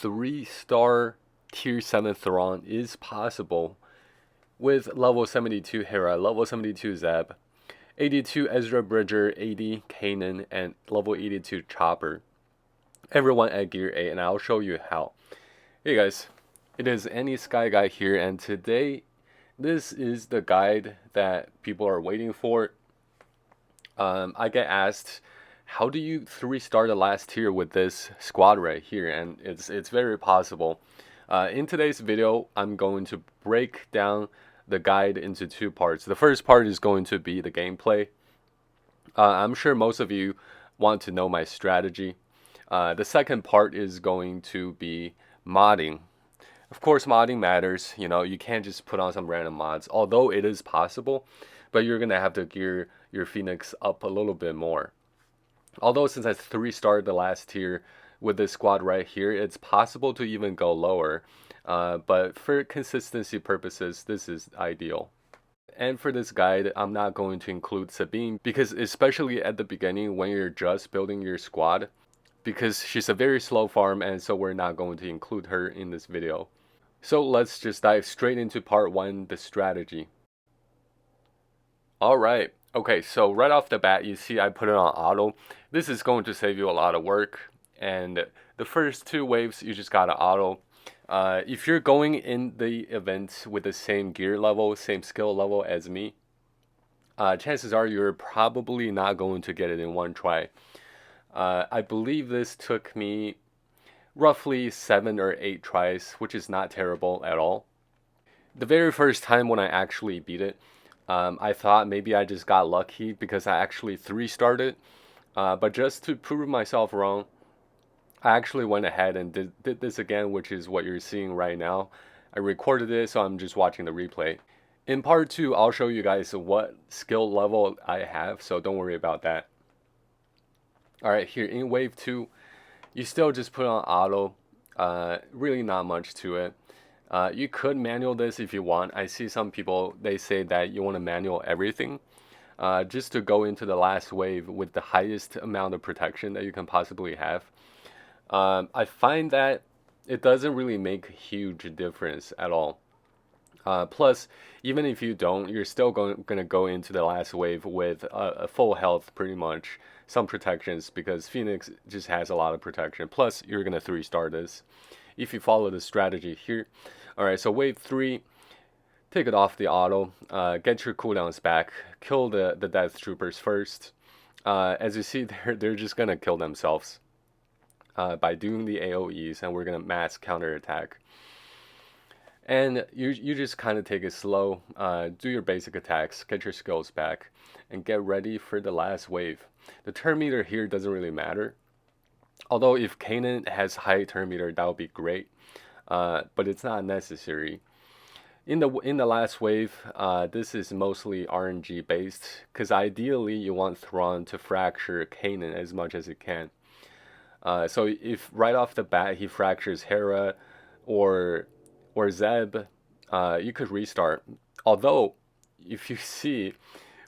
3-star tier 7 Thrawn is possible with level 72 Hera, level 72 Zeb, 82 Ezra Bridger, 80 Kanan, and level 82 Chopper. Everyone at Gear 8, and I'll show you how. Hey guys, it is Any Sky Guy here, and today this is the guide that people are waiting for. I get asked, how do you 3-star the last tier with this squad right here? And it's very possible. In today's video, I'm going to break down the guide into 2 parts. The first part is going to be the gameplay. I'm sure most of you want to know my strategy. The second part is going to be modding. Of course, modding matters. You know, you can't just put on some random mods, although it is possible, but you're gonna have to gear your Phoenix up a little bit more. Although since I 3-starred the last tier with this squad right here, it's possible to even go lower. But for consistency purposes, this is ideal. And for this guide, I'm not going to include Sabine because especially at the beginning when you're just building your squad, because she's a very slow farm, and so we're not going to include her in this video. So let's just dive straight into part 1, the strategy. Alright, okay, so right off the bat, you see I put it on auto. This is going to save you a lot of work, and the first 2 waves you just gotta auto. If you're going in the event with the same gear level, same skill level as me, chances are you're probably not going to get it in one try. I believe this took me roughly 7 or 8 tries, which is not terrible at all. The very first time when I actually beat it, I thought maybe I just got lucky because I actually 3-starred it. But just to prove myself wrong, I actually went ahead and did this again, which is what you're seeing right now. I recorded it, so I'm just watching the replay. In part 2, I'll show you guys what skill level I have, so don't worry about that. Alright, here in wave 2, you still just put on auto. Really not much to it. You could manual this if you want. I see some people, they say that you want to manual everything. Just to go into the last wave with the highest amount of protection that you can possibly have. I find that it doesn't really make a huge difference at all. Plus, even if you don't, you're still going to go into the last wave with a full health pretty much. Some protections because Phoenix just has a lot of protection. Plus, you're going to 3-star this if you follow the strategy here. Alright, so wave 3, take it off the auto, get your cooldowns back, kill the death troopers first. As you see, they're just going to kill themselves by doing the AoEs, and we're going to mass counterattack. And you just kind of take it slow, do your basic attacks, get your skills back, and get ready for the last wave. The turn meter here doesn't really matter. Although if Kanan has high turn meter, that would be great. But it's not necessary. In the last wave, this is mostly RNG based, because ideally you want Thrawn to fracture Kanan as much as he can. So if right off the bat he fractures Hera or Zeb, you could restart. Although, if you see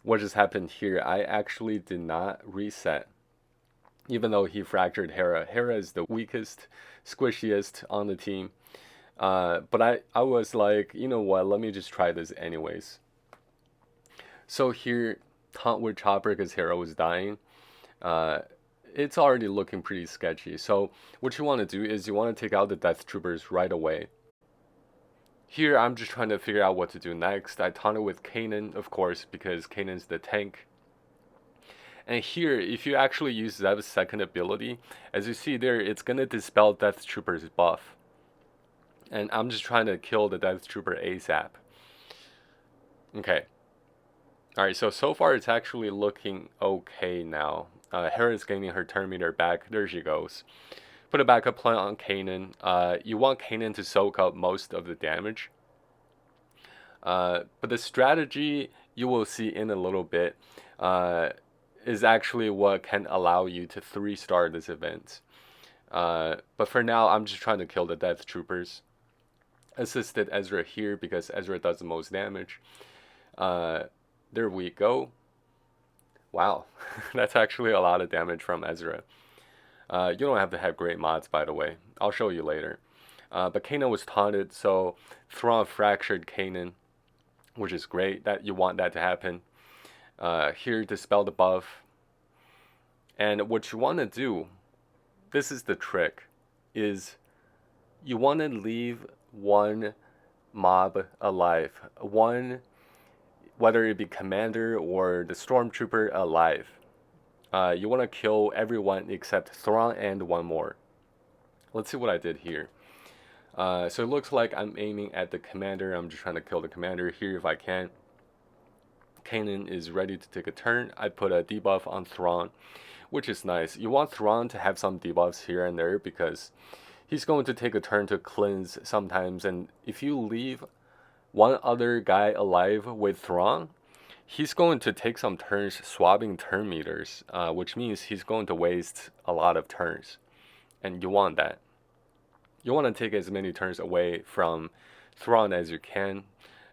what just happened here, I actually did not reset. Even though he fractured Hera. Hera is the weakest, squishiest on the team. But I was like, you know what, let me just try this anyways. So here, taunt with Chopper because Hera was dying. It's already looking pretty sketchy. So what you want to do is you want to take out the death troopers right away. Here, I'm just trying to figure out what to do next. I taunted with Kanan, of course, because Kanan's the tank. And here, if you actually use Zeb's second ability, as you see there, it's going to dispel Death Trooper's buff. And I'm just trying to kill the Death Trooper ASAP. Okay. Alright, so far it's actually looking okay now. Hera's gaining her turn meter back. There she goes. Put a backup plan on Kanan. You want Kanan to soak up most of the damage. But the strategy you will see in a little bit is actually what can allow you to 3-star this event. But for now, I'm just trying to kill the Death Troopers. Assisted Ezra here because Ezra does the most damage. There we go. Wow, that's actually a lot of damage from Ezra. You don't have to have great mods, by the way. I'll show you later. But Kanan was taunted, so Thrawn fractured Kanan, which is great. That you want that to happen. Here, dispel the buff. And what you want to do, this is the trick, is you want to leave one mob alive. One, whether it be commander or the stormtrooper, alive. You want to kill everyone except Thrawn and one more. Let's see what I did here. So it looks like I'm aiming at the commander. I'm just trying to kill the commander here if I can. Kanan is ready to take a turn. I put a debuff on Thrawn, which is nice. You want Thrawn to have some debuffs here and there because he's going to take a turn to cleanse sometimes. And if you leave one other guy alive with Thrawn, he's going to take some turns swapping turn meters, which means he's going to waste a lot of turns. And you want that. You want to take as many turns away from Thrawn as you can.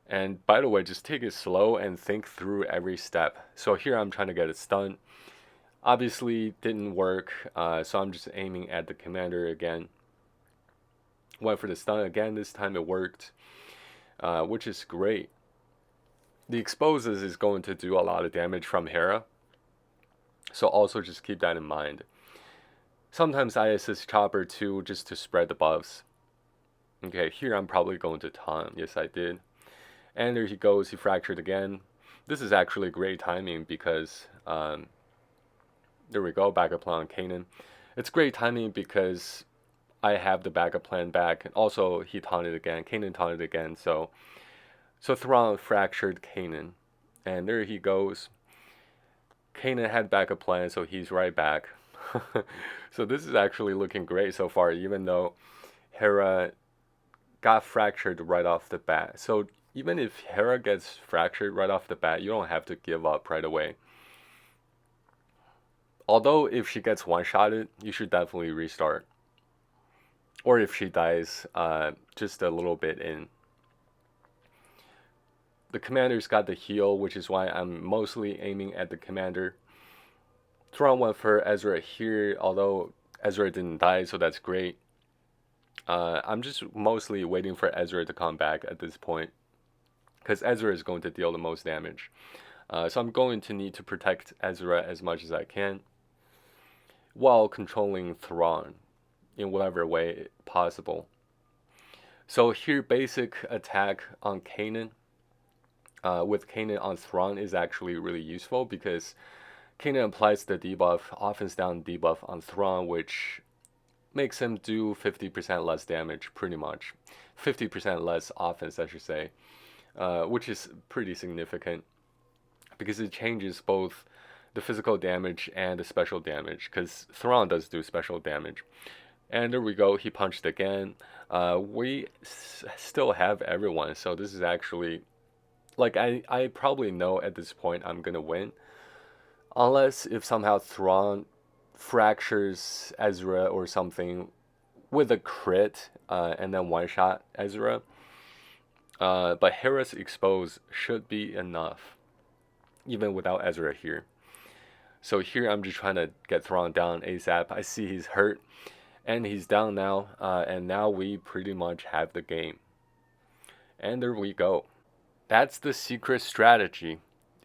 And by the way, just take it slow and think through every step. So here I'm trying to get a stun. Obviously didn't work, so I'm just aiming at the commander again. Went for the stun again. This time it worked, which is great. The exposes is going to do a lot of damage from Hera, so also just keep that in mind. Sometimes I assist Chopper too, just to spread the buffs. Okay, here I'm probably going to taunt. Yes, I did. And there he goes, he fractured again. This is actually great timing because, there we go, backup plan on Kanan. It's great timing because I have the backup plan back. And also, he taunted again, Kanan taunted again, so Thrawn fractured Kanan. And there he goes. Kanan had backup plan, so he's right back. So this is actually looking great so far, even though Hera got fractured right off the bat. So even if Hera gets fractured right off the bat, you don't have to give up right away. Although if she gets one-shotted, you should definitely restart. Or if she dies just a little bit in. The commander's got the heal, which is why I'm mostly aiming at the commander. Thrawn went for Ezra here, although Ezra didn't die, so that's great. I'm just mostly waiting for Ezra to come back at this point, because Ezra is going to deal the most damage. So I'm going to need to protect Ezra as much as I can, while controlling Thrawn in whatever way possible. So here, basic attack on Kanan, with Kanan on Thrawn is actually really useful because Kanan applies the debuff, offense down debuff on Thrawn, which makes him do 50% less damage, pretty much. 50% less offense, I should say, which is pretty significant because it changes both the physical damage and the special damage, because Thrawn does do special damage. And there we go, he punched again. We still have everyone, so this is actually, like, I probably know at this point I'm gonna win. Unless if somehow Thrawn fractures Ezra or something with a crit and then one-shot Ezra. But Hera's expose should be enough, even without Ezra here. So here I'm just trying to get Thrawn down ASAP. I see he's hurt, and he's down now, and now we pretty much have the game. And there we go. That's the secret strategy.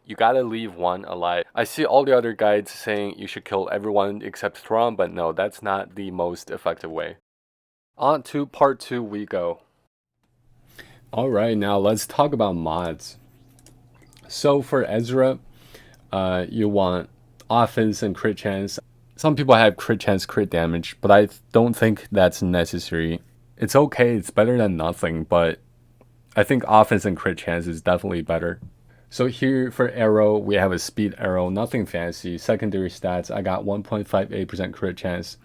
You gotta leave one alive. I see all the other guides saying you should kill everyone except Thrawn, but no, that's not the most effective way. On to part 2 we go. Alright, now let's talk about mods. So for Ezra, you want offense and crit chance. Some people have crit chance, crit damage, but I don't think that's necessary. It's okay, it's better than nothing, but I think offense and crit chance is definitely better. So here for arrow, we have a speed arrow, nothing fancy. Secondary stats, I got 1.58% crit chance.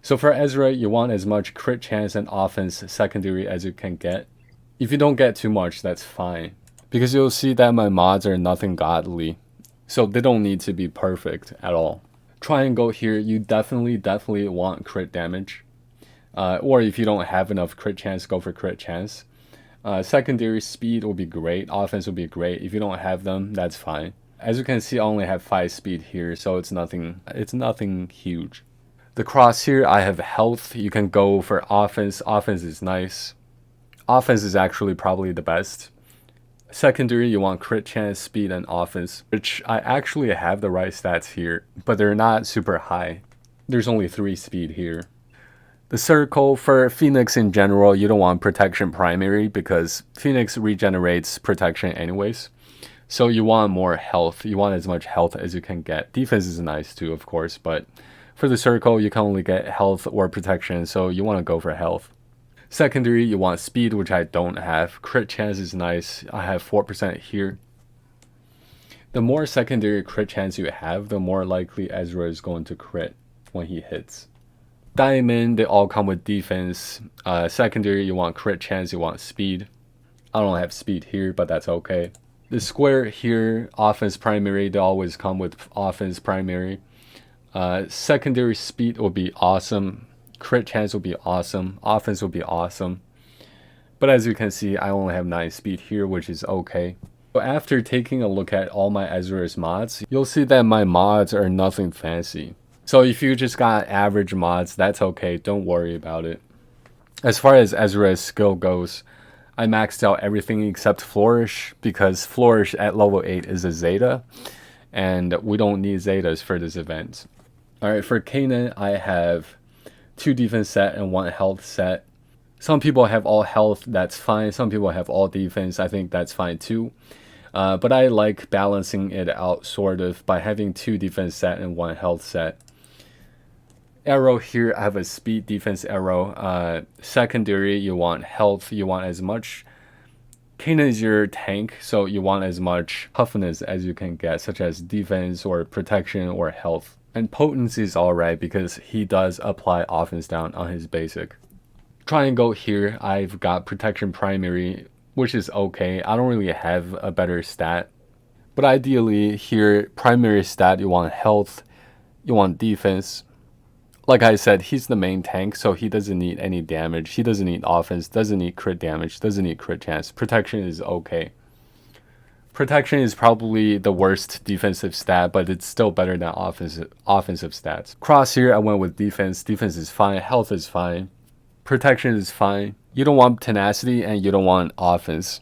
So for Ezra, you want as much crit chance and offense secondary as you can get. If you don't get too much, that's fine, because you'll see that my mods are nothing godly, so they don't need to be perfect at all. Triangle here, you definitely want crit damage, or if you don't have enough crit chance, go for crit chance. Secondary speed will be great, offense will be great. If you don't have them, that's fine. As you can see, I only have 5 speed here, so it's nothing huge. The cross here, I have health. You can go for offense. Offense is nice. Offense is actually probably the best. Secondary, you want crit chance, speed, and offense, which I actually have the right stats here, but they're not super high. There's only 3 speed here. The circle for Phoenix in general, you don't want protection primary because Phoenix regenerates protection anyways. So you want more health. You want as much health as you can get. Defense is nice too, of course, but for the circle, you can only get health or protection, so you want to go for health. Secondary, you want speed, which I don't have. Crit chance is nice. I have 4% here. The more secondary crit chance you have, the more likely Ezra is going to crit when he hits. Diamond, they all come with defense. Secondary, you want crit chance, you want speed. I don't have speed here, but that's okay. The square here, offense primary, they always come with offense primary. Secondary speed will be awesome. Crit chance will be awesome. Offense will be awesome. But as you can see, I only have 9 speed here, which is okay. So after taking a look at all my Ezra's mods, you'll see that my mods are nothing fancy. So if you just got average mods, that's okay. Don't worry about it. As far as Ezra's skill goes, I maxed out everything except Flourish, because Flourish at level 8 is a Zeta, and we don't need Zetas for this event. Alright, for Kanan, I have 2 defense set and 1 health set. Some people have all health, that's fine. Some people have all defense, I think that's fine too. But I like balancing it out sort of by having 2 defense set and 1 health set. Arrow here, I have a speed defense arrow. Secondary, you want health, you want as much. Kanan is your tank, so you want as much toughness as you can get, such as defense or protection or health. And potency is alright because he does apply offense down on his basic. Triangle here, I've got protection primary, which is okay. I don't really have a better stat. But ideally here, primary stat, you want health, you want defense. Like I said, he's the main tank, so he doesn't need any damage. He doesn't need offense, doesn't need crit damage, doesn't need crit chance. Protection is okay. Protection is probably the worst defensive stat, but it's still better than offensive stats. Cross here, I went with defense. Defense is fine. Health is fine. Protection is fine. You don't want tenacity and you don't want offense.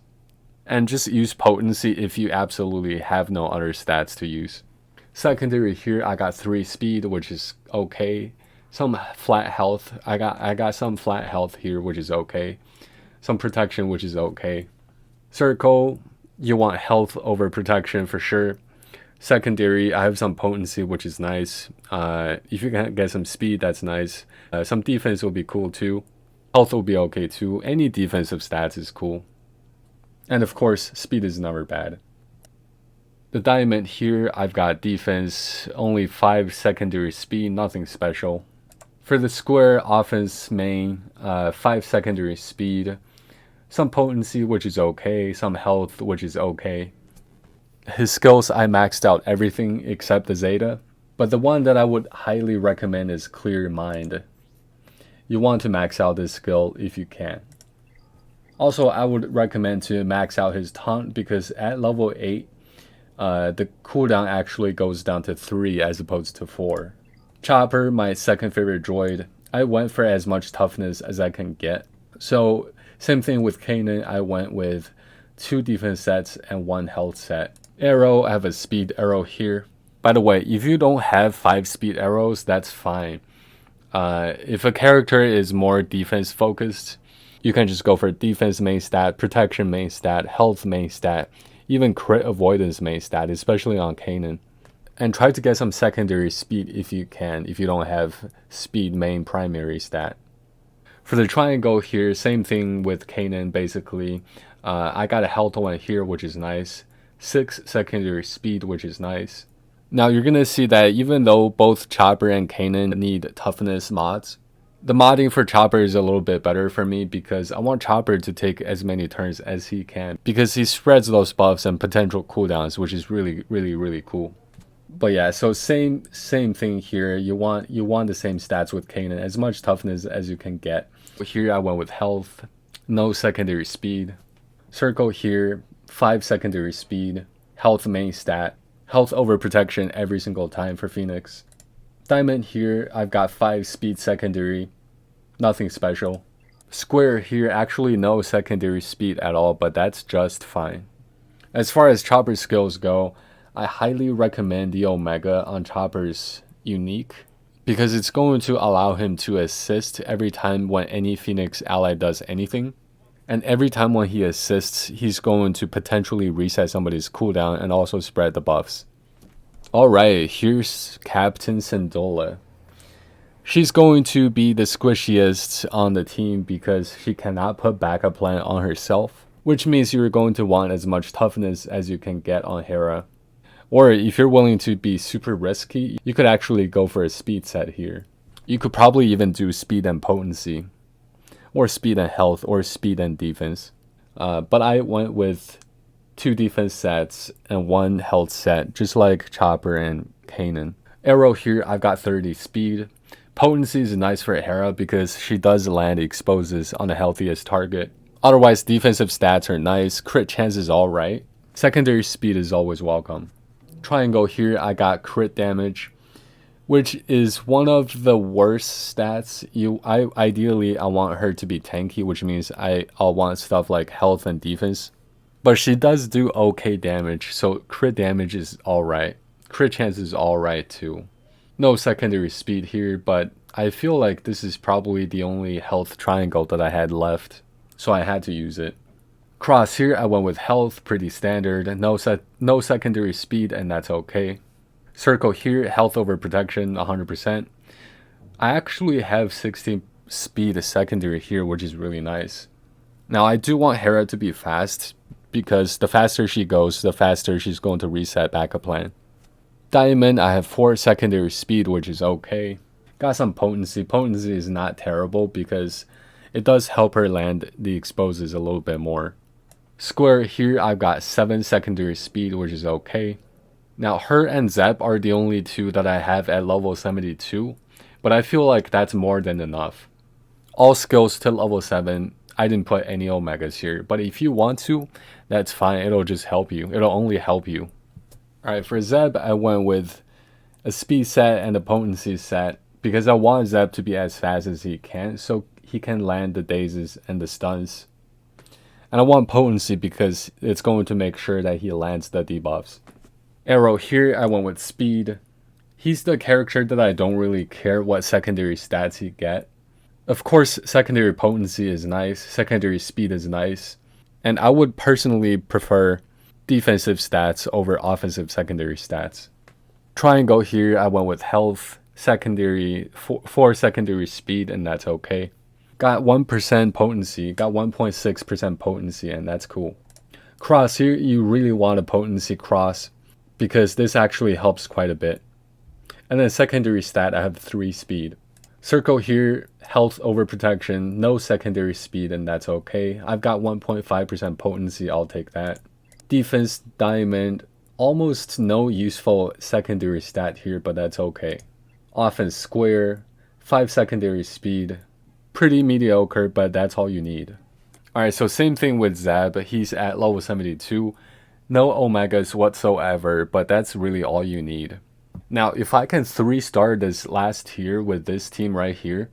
And just use potency if you absolutely have no other stats to use. Secondary here, I got 3 speed, which is okay. Some flat health. I got some flat health here, which is okay. Some protection, which is okay. Circle, you want health over protection for sure. Secondary, I have some potency, which is nice. If you can get some speed, that's nice. Some defense will be cool too. Health will be okay too. Any defensive stats is cool. And of course, speed is never bad. The diamond here, I've got defense, only 5 secondary speed, nothing special. For the square, offense main, 5 secondary speed. Some potency, which is okay. Some health, which is okay. His skills, I maxed out everything except the Zeta. But the one that I would highly recommend is Clear Mind. You want to max out this skill if you can. Also, I would recommend to max out his taunt because at level 8, the cooldown actually goes down to 3 as opposed to 4. Chopper, my second favorite droid. I went for as much toughness as I can get. So, same thing with Kanan, I went with 2 defense sets and 1 health set. Arrow, I have a speed arrow here. By the way, if you don't have 5 speed arrows, that's fine. If a character is more defense focused, you can just go for defense main stat, protection main stat, health main stat, even crit avoidance main stat, especially on Kanan. And try to get some secondary speed if you can, if you don't have speed main primary stat. For the triangle here, same thing with Kanan basically. I got a health one here, which is nice. 6 secondary speed, which is nice. Now you're going to see that even though both Chopper and Kanan need toughness mods, the modding for Chopper is a little bit better for me because I want Chopper to take as many turns as he can because he spreads those buffs and potential cooldowns, which is really cool. But yeah, so same thing here. You want the same stats with Kanan, as much toughness as you can get. Here I went with health, no secondary speed. Circle here, 5 secondary speed, health main stat, health over protection every single time for Phoenix. Diamond here, I've got 5 speed secondary, nothing special. Square here, actually no secondary speed at all, but that's just fine. As far as Chopper skills go, I highly recommend the Omega on Chopper's unique, because it's going to allow him to assist every time when any Phoenix ally does anything. And every time when he assists, he's going to potentially reset somebody's cooldown and also spread the buffs. Alright, here's Captain Cendola. She's going to be the squishiest on the team because she cannot put backup plan on herself, which means you're going to want as much toughness as you can get on Hera. Or if you're willing to be super risky, you could actually go for a speed set here. You could probably even do speed and potency, or speed and health, or speed and defense. But I went with 2 defense sets and 1 health set, just like Chopper and Kanan. Arrow here, I've got 30 speed. Potency is nice for Hera because she does land exposes on the healthiest target. Otherwise, defensive stats are nice, crit chance is alright. Secondary speed is always welcome. Triangle here, I got crit damage, which is one of the worst stats. Ideally I want her to be tanky, which means I'll want stuff like health and defense. But she does do okay damage, so crit damage is alright. Crit chance is alright too. No secondary speed here, but I feel like this is probably the only health triangle that I had left, so I had to use it. Cross here, I went with health, pretty standard, no secondary speed, and that's okay. Circle here, health over protection, 100%. I actually have 60 speed secondary here, which is really nice. Now I do want Hera to be fast, because the faster she goes, the faster she's going to reset backup plan. Diamond, I have 4 secondary speed, which is okay. Got some potency. Potency is not terrible because it does help her land the exposes a little bit more. Square here, I've got 7 secondary speed, which is okay. Now her and Zeb are the only 2 that I have at level 72, but I feel like that's more than enough. All skills to level 7, I didn't put any Omegas here, but if you want to, that's fine, it'll just help you. It'll only help you. Alright, for Zeb, I went with a speed set and a potency set because I want Zeb to be as fast as he can so he can land the dazes and the stuns. And I want potency because it's going to make sure that he lands the debuffs. Arrow here, I went with speed. He's the character that I don't really care what secondary stats he get. Of course, secondary potency is nice, secondary speed is nice, and I would personally prefer defensive stats over offensive secondary stats. Triangle here, I went with health, secondary, 4 secondary speed, and that's okay. Got 1% potency, got 1.6% potency, and that's cool. Cross here, you really want a potency cross because this actually helps quite a bit. And then secondary stat, I have 3 speed. Circle here, health over protection, no secondary speed, and that's okay. I've got 1.5% potency, I'll take that. Defense, diamond, almost no useful secondary stat here, but that's okay. Offense, square, 5 secondary speed, pretty mediocre, but that's all you need. Alright, so same thing with Zeb, he's at level 72. No Omegas whatsoever, but that's really all you need. Now, if I can 3-star this last tier with this team right here,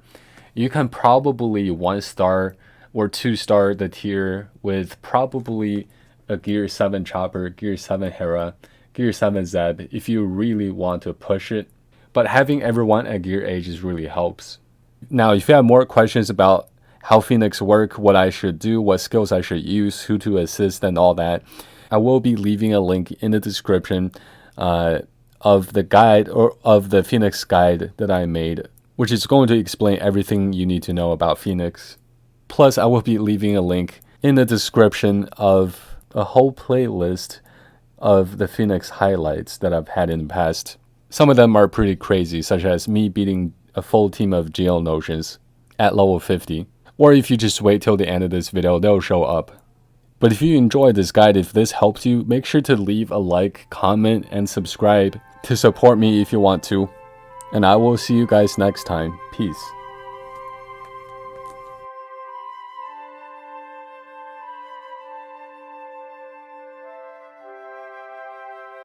you can probably 1-star or 2-star the tier with probably a Gear 7 Chopper, Gear 7 Hera, Gear 7 Zeb if you really want to push it. But having everyone at Gear 8 just really helps. Now, if you have more questions about how Phoenix work, what I should do, what skills I should use, who to assist, and all that, I will be leaving a link in the description of the guide or of the Phoenix guide that I made, which is going to explain everything you need to know about Phoenix. Plus, I will be leaving a link in the description of a whole playlist of the Phoenix highlights that I've had in the past. Some of them are pretty crazy, such as me beating a full team of Geonotions at level 50. Or if you just wait till the end of this video, they'll show up. But if you enjoyed this guide, if this helped you, make sure to leave a like, comment, and subscribe to support me if you want to. And I will see you guys next time. Peace.